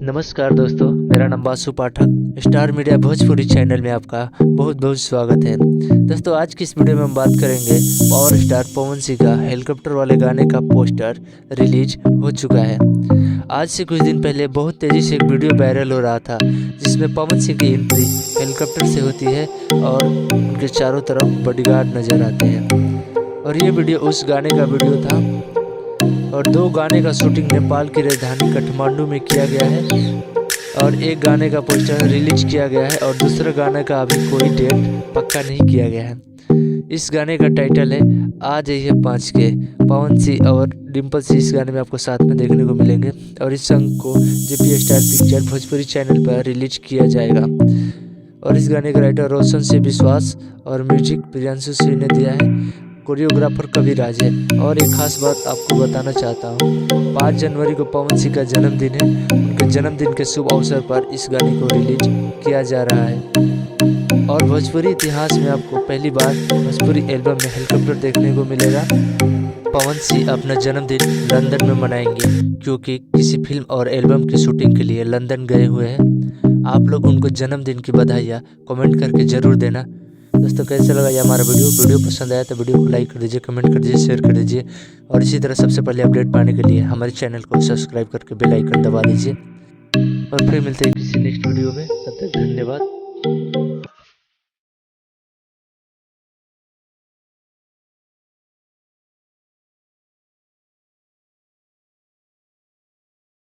नमस्कार दोस्तों, मेरा नाम बासु पाठक। स्टार मीडिया भोजपुरी चैनल में आपका बहुत बहुत स्वागत है। दोस्तों, आज की इस वीडियो में हम बात करेंगे पावर स्टार पवन सिंह का हेलीकॉप्टर वाले गाने का पोस्टर रिलीज हो चुका है। आज से कुछ दिन पहले बहुत तेज़ी से एक वीडियो वायरल हो रहा था जिसमें पवन सिंह की एंट्री हेलीकॉप्टर से होती है और उनके चारों तरफ बॉडीगार्ड नजर आते हैं। और ये वीडियो उस गाने का वीडियो था। और दो गाने का शूटिंग नेपाल की राजधानी काठमांडू में किया गया है और एक गाने का पोस्टर रिलीज किया गया है और दूसरे गाने का अभी कोई डेट पक्का नहीं किया गया है। इस गाने का टाइटल है आ जाइए 5 के। पवन सिंह और डिम्पल सिंह इस गाने में आपको साथ में देखने को मिलेंगे और इस सॉन्ग को JP star picture Bhojpuri channel पर रिलीज किया जाएगा। और इस गाने का राइटर रोशन से विश्वास और म्यूजिक प्रियांशु सिंह ने दिया है। कोरियोग्राफर कविराज है। और एक खास बात आपको बताना चाहता हूँ, 5 जनवरी को पवन सिंह का जन्मदिन है। उनके जन्मदिन के शुभ अवसर पर इस गाने को रिलीज किया जा रहा है। और भोजपुरी इतिहास में आपको पहली बार भोजपुरी एल्बम में हेलीकॉप्टर देखने को मिलेगा। पवन सिंह अपना जन्मदिन लंदन में मनाएंगे क्योंकि किसी फिल्म और एल्बम की शूटिंग के लिए लंदन गए हुए हैं। आप लोग उनको जन्मदिन की बधाइयाँ कमेंट करके ज़रूर देना। दोस्तों, कैसा लगा ये हमारा वीडियो पसंद आया तो वीडियो को लाइक कर दीजिए, कमेंट कर दीजिए, शेयर कर दीजिए और इसी तरह सबसे पहले अपडेट पाने के लिए हमारे चैनल को सब्सक्राइब करके बेल आइकन दबा दीजिए। और फिर मिलते हैं किसी नेक्स्ट वीडियो में। तब तक धन्यवाद।